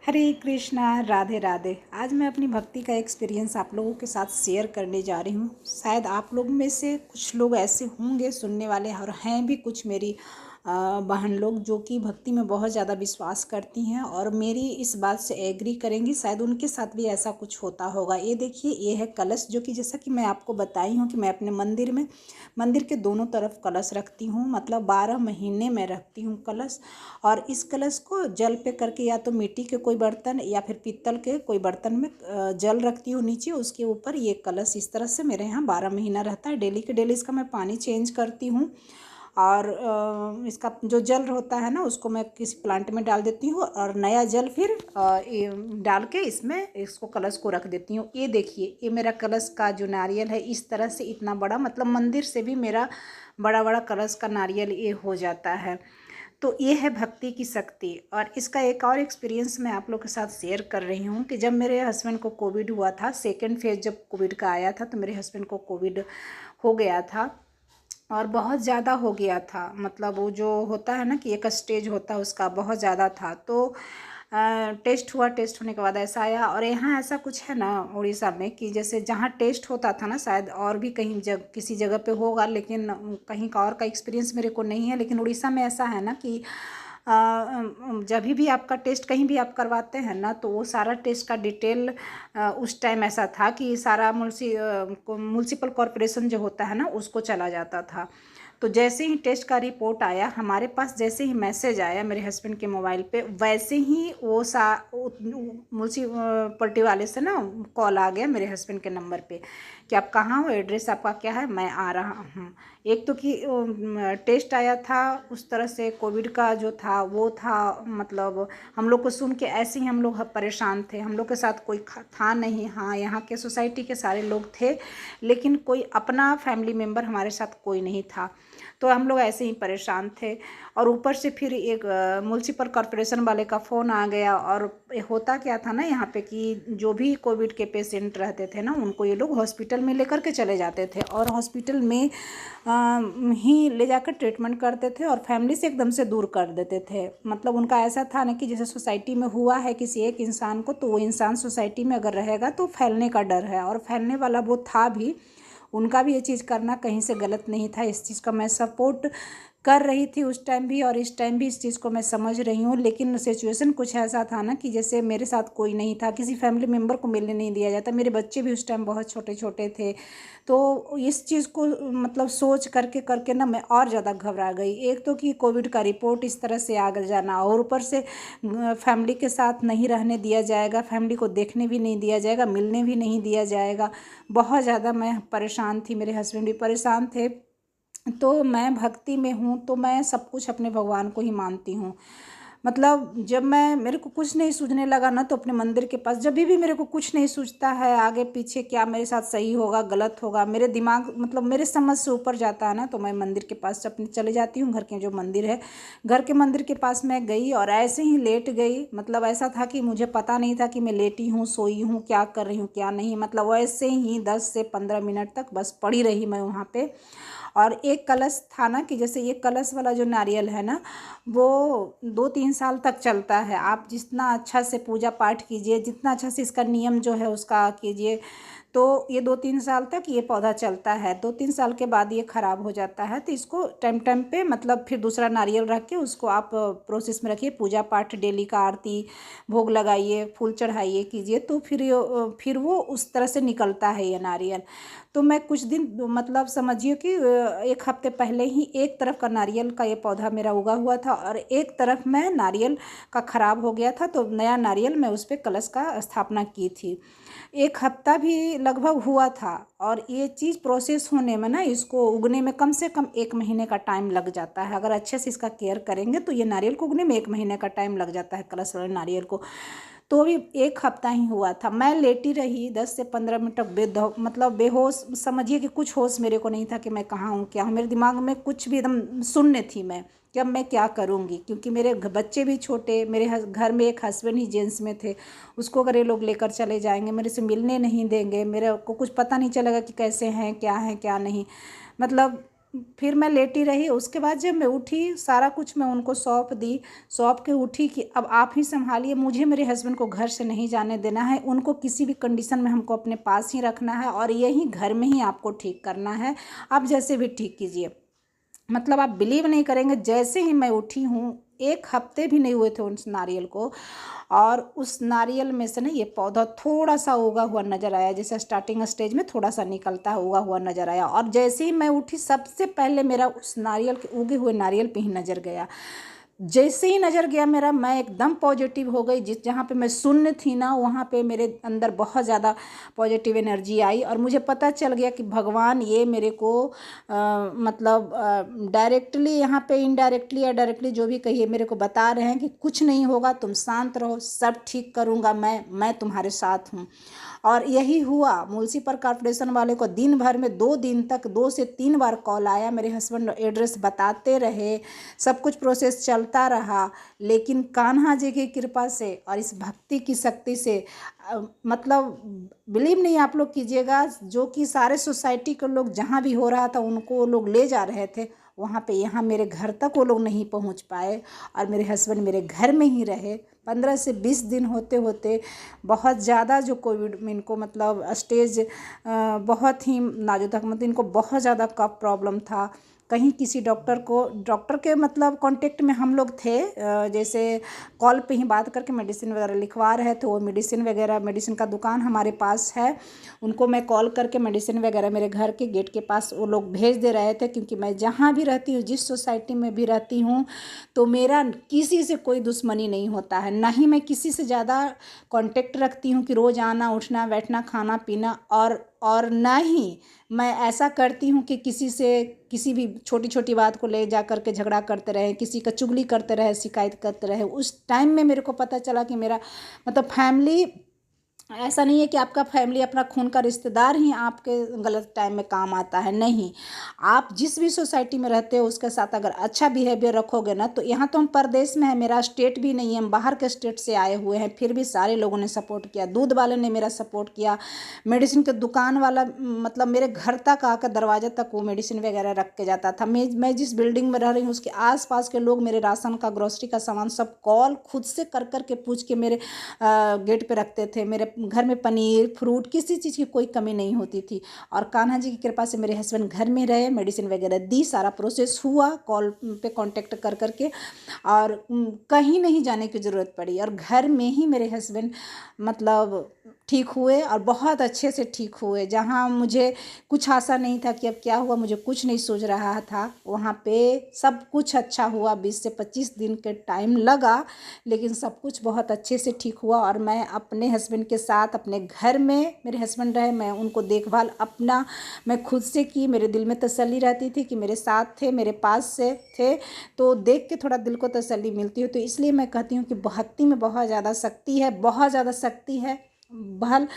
हरे कृष्णा, राधे राधे। आज मैं अपनी भक्ति का एक्सपीरियंस आप लोगों के साथ शेयर करने जा रही हूँ। शायद आप लोग में से कुछ लोग ऐसे होंगे सुनने वाले, और हैं भी कुछ मेरी बहन लोग जो कि भक्ति में बहुत ज़्यादा विश्वास करती हैं और मेरी इस बात से एग्री करेंगी। शायद उनके साथ भी ऐसा कुछ होता होगा। ये देखिए, ये है कलश, जो कि जैसा कि मैं आपको बताई हूँ कि मैं अपने मंदिर के दोनों तरफ कलश रखती हूँ। मतलब 12 महीने मैं रखती हूँ कलश। और इस कलश को जल पे करके या तो मिट्टी के कोई बर्तन या फिर पीतल के कोई बर्तन में जल रखती हूँ नीचे, उसके ऊपर ये कलश इस तरह से मेरे यहाँ 12 महीना रहता है। डेली के डेली इसका मैं पानी चेंज करती हूँ। और इसका जो जल होता है ना, उसको मैं किसी प्लांट में डाल देती हूँ और नया जल फिर ये डाल के इसमें इसको कलश को रख देती हूँ। ये देखिए, ये मेरा कलश का जो नारियल है इस तरह से इतना बड़ा, मतलब मंदिर से भी मेरा बड़ा बड़ा कलश का नारियल ये हो जाता है। तो ये है भक्ति की शक्ति। और इसका एक और एक्सपीरियंस मैं आप लोग के साथ शेयर कर रही हूँ कि जब मेरे हस्बैंड को कोविड हुआ था, सेकेंड फेज जब कोविड का आया था, तो मेरे हस्बैंड को कोविड हो गया था और बहुत ज़्यादा हो गया था। मतलब वो जो होता है ना कि एक स्टेज होता है उसका, बहुत ज़्यादा था। तो टेस्ट हुआ, टेस्ट होने के बाद ऐसा आया। और यहाँ ऐसा कुछ है ना उड़ीसा में कि जैसे जहाँ टेस्ट होता था ना, शायद और भी कहीं किसी जगह पे होगा, लेकिन कहीं का और का एक्सपीरियंस मेरे को नहीं है। लेकिन उड़ीसा में ऐसा है ना कि जब भी आपका टेस्ट कहीं भी आप करवाते हैं ना, तो वो सारा टेस्ट का डिटेल उस टाइम ऐसा था कि सारा म्युनिसिपल कॉरपोरेशन जो होता है ना उसको चला जाता था। तो जैसे ही टेस्ट का रिपोर्ट आया हमारे पास, जैसे ही मैसेज आया मेरे हस्बैंड के मोबाइल पे, वैसे ही वो म्युनिसिपलिटी वाले से ना कॉल आ गया मेरे हस्बैंड के नंबर पे कि आप कहाँ हो, एड्रेस आपका क्या है, मैं आ रहा हूँ। एक तो कि टेस्ट आया था उस तरह से, कोविड का जो था वो था। मतलब हम लोग को सुन के ऐसे ही हम लोग परेशान थे। हम लोग के साथ कोई था नहीं। हाँ, यहाँ के सोसाइटी के सारे लोग थे, लेकिन कोई अपना फैमिली मेम्बर हमारे साथ कोई नहीं था। तो हम लोग ऐसे ही परेशान थे। और ऊपर से फिर एक म्युनिसिपल कॉरपोरेशन वाले का फ़ोन आ गया। और होता क्या था ना यहाँ पे कि जो भी कोविड के पेशेंट रहते थे ना, उनको ये लोग हॉस्पिटल में लेकर के चले जाते थे और हॉस्पिटल में ही ले जाकर ट्रीटमेंट करते थे और फैमिली से एकदम से दूर कर देते थे। मतलब उनका ऐसा था ना कि जैसे सोसाइटी में हुआ है किसी एक इंसान को, तो वो इंसान सोसाइटी में अगर रहेगा तो फैलने का डर है, और फैलने वाला वो था भी। उनका भी ये चीज़ करना कहीं से गलत नहीं था। इस चीज़ का मैं सपोर्ट कर रही थी उस टाइम भी, और इस टाइम भी इस चीज़ को मैं समझ रही हूँ। लेकिन सिचुएशन कुछ ऐसा था ना कि जैसे मेरे साथ कोई नहीं था, किसी फैमिली मेम्बर को मिलने नहीं दिया जाता। मेरे बच्चे भी उस टाइम बहुत छोटे छोटे थे। तो इस चीज़ को मतलब सोच करके करके ना मैं और ज़्यादा घबरा गई। एक तो कि कोविड का रिपोर्ट इस तरह से आगे जाना, और ऊपर से फैमिली के साथ नहीं रहने दिया जाएगा, फैमिली को देखने भी नहीं दिया जाएगा, मिलने भी नहीं दिया जाएगा। बहुत ज़्यादा मैं परेशान थी, मेरे हस्बैंड भी परेशान थे। तो मैं भक्ति में हूँ तो मैं सब कुछ अपने भगवान को ही मानती हूँ। मतलब जब मेरे को कुछ नहीं सूझने लगा ना, तो अपने मंदिर के पास, जब भी मेरे को कुछ नहीं सूझता है आगे पीछे क्या मेरे साथ सही होगा गलत होगा, मेरे दिमाग मतलब मेरे समझ से ऊपर जाता है ना, तो मैं मंदिर के पास अपने चले जाती हूँ। घर के जो मंदिर है, घर के मंदिर के पास मैं गई और ऐसे ही लेट गई। मतलब ऐसा था कि मुझे पता नहीं था कि मैं लेटी हूँ, सोई हूँ, क्या कर रही हूँ क्या नहीं। मतलब वैसे ही 10 से 15 मिनट तक बस पड़ी रही मैं वहाँ पे। और एक कलश था ना कि जैसे ये कलश वाला जो नारियल है ना, वो 2-3 साल तक चलता है। आप जितना अच्छा से पूजा पाठ कीजिए, जितना अच्छा से इसका नियम जो है उसका कीजिए, तो ये 2-3 साल तक ये पौधा चलता है। 2-3 साल के बाद ये ख़राब हो जाता है। तो इसको टाइम टाइम पे मतलब फिर दूसरा नारियल रख के उसको आप प्रोसेस में रखिए, पूजा पाठ डेली का आरती भोग लगाइए, फूल चढ़ाइए कीजिए, तो फिर वो उस तरह से निकलता है ये नारियल। तो मैं कुछ दिन मतलब समझिए कि 1 हफ्ते पहले ही एक तरफ का नारियल का ये पौधा मेरा उगा हुआ था और एक तरफ में नारियल का ख़राब हो गया था। तो नया नारियल मैं उस पर कलश का स्थापना की थी। 1 हफ्ता भी लगभग हुआ था। और ये चीज़ प्रोसेस होने में ना, इसको उगने में कम से कम 1 महीने का टाइम लग जाता है। अगर अच्छे से इसका केयर करेंगे तो ये नारियल को उगने में 1 महीने का टाइम लग जाता है, कलश वाले नारियल को। तो भी 1 हफ्ता ही हुआ था। मैं लेटी रही 10 से 15 मिनट तक मतलब बेहोश, समझिए कि कुछ होश मेरे को नहीं था कि मैं कहाँ हूँ क्या हूँ। मेरे दिमाग में कुछ भी एकदम शून्य थी मैं कि अब मैं क्या करूँगी, क्योंकि मेरे बच्चे भी छोटे, मेरे घर में एक हस्बैंड ही जेंट्स में थे। उसको अगर ये लोग लेकर चले जाएंगे, मेरे से मिलने नहीं देंगे, मेरे को कुछ पता नहीं चलेगा कि कैसे हैं क्या नहीं। मतलब फिर मैं लेटी रही। उसके बाद जब मैं उठी, सारा कुछ मैं उनको सौंप दी, सौंप के उठी कि अब आप ही संभालिए, मुझे मेरे हस्बैंड को घर से नहीं जाने देना है, उनको किसी भी कंडीशन में हमको अपने पास ही रखना है और यही घर में ही आपको ठीक करना है, आप जैसे भी ठीक कीजिए। मतलब आप बिलीव नहीं करेंगे, जैसे ही मैं उठी हूँ, 1 हफ्ते भी नहीं हुए थे उस नारियल को, और उस नारियल में से ना ये पौधा थोड़ा सा उगा हुआ नज़र आया, जैसे स्टार्टिंग स्टेज में थोड़ा सा निकलता है, उगा हुआ नज़र आया। और जैसे ही मैं उठी, सबसे पहले मेरा उस नारियल के, उगे हुए नारियल पे ही नज़र गया। जैसे ही नज़र गया मेरा, मैं एकदम पॉजिटिव हो गई। जिस जहाँ पे मैं शून्य थी ना, वहाँ पे मेरे अंदर बहुत ज़्यादा पॉजिटिव एनर्जी आई और मुझे पता चल गया कि भगवान ये मेरे को मतलब डायरेक्टली यहाँ पे, इनडायरेक्टली या डायरेक्टली जो भी कहिए, मेरे को बता रहे हैं कि कुछ नहीं होगा, तुम शांत रहो, सब ठीक करूँगा, मैं तुम्हारे साथ हूँ। और यही हुआ। म्युनिसिपल कॉर्पोरेशन वाले को दिन भर में 2 दिन तक 2 से 3 बार कॉल आया, मेरे हस्बैंड एड्रेस बताते रहे, सब कुछ प्रोसेस चलता रहा। लेकिन कान्हा जी की कृपा से और इस भक्ति की शक्ति से मतलब बिलीव नहीं आप लोग कीजिएगा, जो कि सारे सोसाइटी के लोग जहाँ भी हो रहा था उनको वो लोग ले जा रहे थे, वहाँ पे यहाँ मेरे घर तक वो लोग नहीं पहुँच पाए और मेरे हस्बैंड मेरे घर में ही रहे। 15 से 20 दिन होते होते बहुत ज़्यादा जो कोविड में इनको मतलब स्टेज बहुत ही नाजुक था, मतलब इनको बहुत ज़्यादा कफ प्रॉब्लम था। कहीं किसी डॉक्टर के मतलब कांटेक्ट में हम लोग थे, जैसे कॉल पे ही बात करके मेडिसिन वगैरह लिखवा रहे थे। वो मेडिसिन का दुकान हमारे पास है, उनको मैं कॉल करके मेडिसिन वगैरह मेरे घर के गेट के पास वो लोग भेज दे रहे थे। क्योंकि मैं जहाँ भी रहती हूँ, जिस सोसाइटी में भी रहती हूँ, तो मेरा किसी से कोई दुश्मनी नहीं होता है, ना ही मैं किसी से ज़्यादा कांटेक्ट रखती हूँ कि रोज़ आना उठना बैठना खाना पीना, और ना ही मैं ऐसा करती हूँ कि किसी से किसी भी छोटी छोटी बात को ले जा कर के झगड़ा करते रहे, किसी का चुगली करते रहे, शिकायत करते रहे। उस टाइम में मेरे को पता चला कि मेरा मतलब फैमिली ऐसा नहीं है कि आपका फैमिली अपना खून का रिश्तेदार ही आपके गलत टाइम में काम आता है, नहीं। आप जिस भी सोसाइटी में रहते हो उसके साथ अगर अच्छा बिहेवियर रखोगे ना, तो यहाँ तो हम परदेश में है, मेरा स्टेट भी नहीं है, हम बाहर के स्टेट से आए हुए हैं, फिर भी सारे लोगों ने सपोर्ट किया। दूध वाले ने मेरा सपोर्ट किया, मेडिसिन के दुकान वाला मतलब मेरे घर तक आकर दरवाजे तक वो मेडिसिन वगैरह रख के जाता था। मैं जिस बिल्डिंग में रह रही हूँ उसके आसपास के लोग मेरे राशन का, ग्रोसरी का सामान सब कॉल खुद से कर कर के पूछ के मेरे गेट पे रखते थे। मेरे घर में पनीर फ्रूट किसी चीज़ की कोई कमी नहीं होती थी। और कान्हा जी की कृपा से मेरे हस्बैंड घर में रहे, मेडिसिन वगैरह दी, सारा प्रोसेस हुआ कॉल पे कांटेक्ट कर कर के, और कहीं नहीं जाने की ज़रूरत पड़ी। और घर में ही मेरे हस्बैंड मतलब ठीक हुए और बहुत अच्छे से ठीक हुए। जहाँ मुझे कुछ आशा नहीं था कि अब क्या हुआ, मुझे कुछ नहीं सूझ रहा था, वहाँ पे सब कुछ अच्छा हुआ। 20 से 25 दिन के टाइम लगा, लेकिन सब कुछ बहुत अच्छे से ठीक हुआ। और मैं अपने हस्बैंड के साथ अपने घर में, मेरे हस्बैंड रहे, मैं उनको देखभाल अपना मैं खुद से की। मेरे दिल में तसल्ली रहती थी कि मेरे साथ थे, मेरे पास से थे, तो देख के थोड़ा दिल को तसल्ली मिलती है। तो इसलिए मैं कहती हूँ कि भक्ति में बहुत ज़्यादा शक्ति है, बहुत ज़्यादा शक्ति है। भल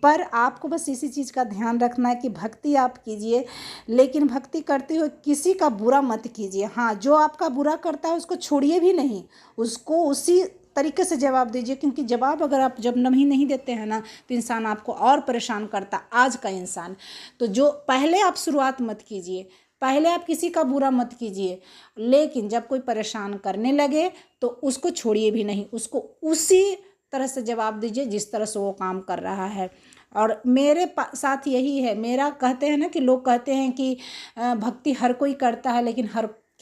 पर आपको बस इसी चीज़ का ध्यान रखना है कि भक्ति आप कीजिए, लेकिन भक्ति करते हुए किसी का बुरा मत कीजिए। हाँ, जो आपका बुरा करता है उसको छोड़िए भी नहीं, उसको उसी तरीके से जवाब दीजिए। क्योंकि जवाब अगर आप जब नहीं देते हैं ना, तो इंसान आपको और परेशान करता, आज का इंसान। तो जो पहले आप शुरुआत मत कीजिए, पहले आप किसी का बुरा मत कीजिए, लेकिन जब कोई परेशान करने लगे तो उसको छोड़िए भी नहीं, उसको उसी तरह से जवाब दीजिए जिस तरह से वो काम कर रहा है। और मेरे साथ यही है। मेरा कहते हैं ना कि लोग कहते हैं कि भक्ति हर कोई करता है, लेकिन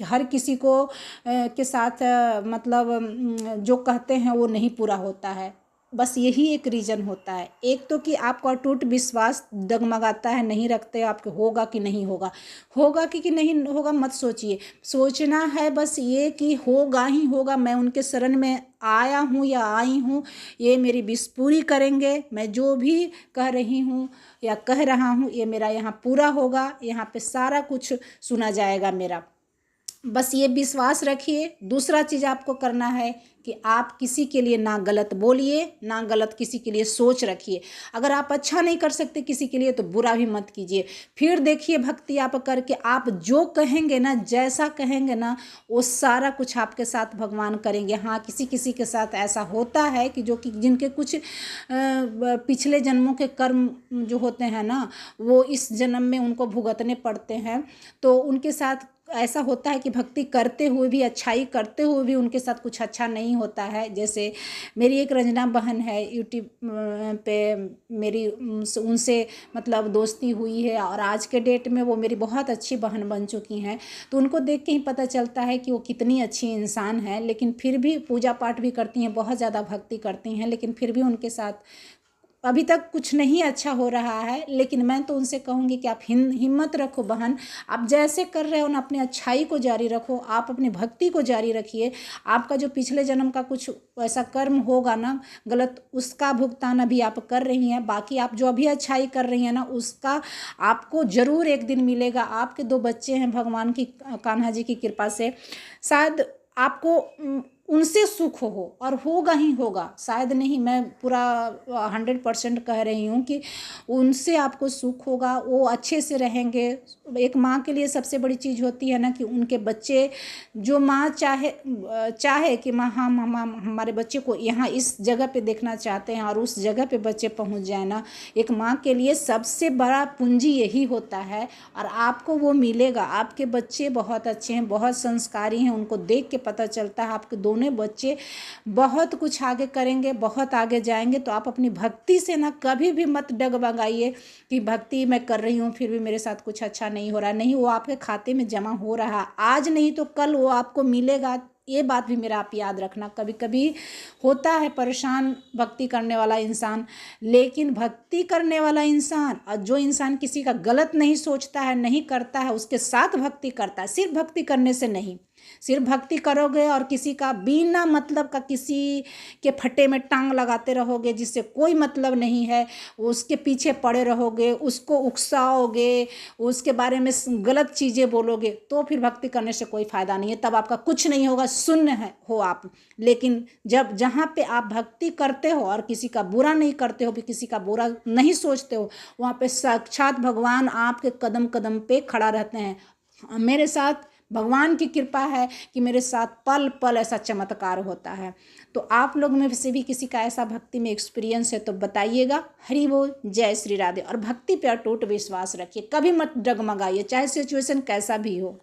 हर किसी को के साथ मतलब जो कहते हैं वो नहीं पूरा होता है। बस यही एक रीज़न होता है। एक तो कि आपका अटूट विश्वास डगमगाता है, नहीं रखते आपके, होगा कि नहीं होगा, होगा कि नहीं होगा मत सोचिए, सोचना है बस ये कि होगा ही होगा। मैं उनके शरण में आया हूँ या आई हूँ, ये मेरी विश पूरी करेंगे। मैं जो भी कह रही हूँ या कह रहा हूँ, ये मेरा यहाँ पूरा होगा, यहाँ पे सारा कुछ सुना जाएगा मेरा। बस ये विश्वास रखिए। दूसरा चीज़ आपको करना है कि आप किसी के लिए ना गलत बोलिए, ना गलत किसी के लिए सोच रखिए। अगर आप अच्छा नहीं कर सकते किसी के लिए तो बुरा भी मत कीजिए। फिर देखिए भक्ति आप करके आप जो कहेंगे ना, जैसा कहेंगे ना, वो सारा कुछ आपके साथ भगवान करेंगे। हाँ, किसी किसी के साथ ऐसा होता है कि जो कि जिनके कुछ पिछले जन्मों के कर्म जो होते हैं ना, वो इस जन्म में उनको भुगतने पड़ते हैं। तो उनके साथ ऐसा होता है कि भक्ति करते हुए भी, अच्छाई करते हुए भी उनके साथ कुछ अच्छा नहीं होता है। जैसे मेरी एक रंजना बहन है, यूट्यूब पे मेरी उनसे मतलब दोस्ती हुई है और आज के डेट में वो मेरी बहुत अच्छी बहन बन चुकी हैं। तो उनको देख के ही पता चलता है कि वो कितनी अच्छी इंसान है। लेकिन फिर भी पूजा पाठ भी करती हैं, बहुत ज़्यादा भक्ति करती हैं, लेकिन फिर भी उनके साथ अभी तक कुछ नहीं अच्छा हो रहा है। लेकिन मैं तो उनसे कहूँगी कि आप हिम्मत रखो बहन, आप जैसे कर रहे हो ना, अपनी अच्छाई को जारी रखो, आप अपनी भक्ति को जारी रखिए। आपका जो पिछले जन्म का कुछ ऐसा कर्म होगा ना गलत, उसका भुगतान अभी आप कर रही हैं। बाकी आप जो अभी अच्छाई कर रही हैं ना, उसका आपको ज़रूर एक दिन मिलेगा। आपके 2 बच्चे हैं, भगवान की, कान्हा जी की कृपा से शायद आपको उनसे सुख हो, और होगा ही होगा। शायद नहीं, मैं पूरा 100% कह रही हूँ कि उनसे आपको सुख होगा, वो अच्छे से रहेंगे। एक माँ के लिए सबसे बड़ी चीज़ होती है ना कि उनके बच्चे, जो माँ चाहे कि माँ हम हमारे बच्चे को यहाँ इस जगह पे देखना चाहते हैं और उस जगह पे बच्चे पहुँच जाए ना, एक माँ के लिए सबसे बड़ा पूंजी यही होता है। और आपको वो मिलेगा। आपके बच्चे बहुत अच्छे हैं, बहुत संस्कारी हैं, उनको देख के पता चलता है आपके दोनों बच्चे बहुत कुछ आगे करेंगे, बहुत आगे जाएंगे। तो आप अपनी भक्ति से ना कभी भी मत डगमगाइए कि भक्ति मैं कर रही हूँ फिर भी मेरे साथ कुछ अच्छा नहीं हो रहा। नहीं, वो आपके खाते में जमा हो रहा है, आज नहीं तो कल वो आपको मिलेगा। ये बात भी मेरा आप याद रखना। कभी कभी होता है परेशान भक्ति करने वाला इंसान, लेकिन भक्ति करने वाला इंसान और जो इंसान किसी का गलत नहीं सोचता है, नहीं करता है, उसके साथ भक्ति करता है। सिर्फ भक्ति करने से नहीं, सिर्फ भक्ति करोगे और किसी का बिना मतलब का किसी के फट्टे में टांग लगाते रहोगे जिससे कोई मतलब नहीं है, उसके पीछे पड़े रहोगे, उसको उकसाओगे, उसके बारे में गलत चीज़ें बोलोगे, तो फिर भक्ति करने से कोई फायदा नहीं है। तब आपका कुछ नहीं होगा, शून्य है हो आप। लेकिन जब जहाँ पे आप भक्ति करते हो और किसी का बुरा नहीं करते हो, भी किसी का बुरा नहीं सोचते हो, वहाँ पे साक्षात भगवान आपके कदम कदम पे खड़ा रहते हैं। मेरे साथ भगवान की कृपा है कि मेरे साथ पल पल ऐसा चमत्कार होता है। तो आप लोग में से भी किसी का ऐसा भक्ति में एक्सपीरियंस है तो बताइएगा। हरि बोल, जय श्री राधे। और भक्ति पे अटूट विश्वास रखिए, कभी मत डगमगाइए, चाहे सिचुएशन कैसा भी हो।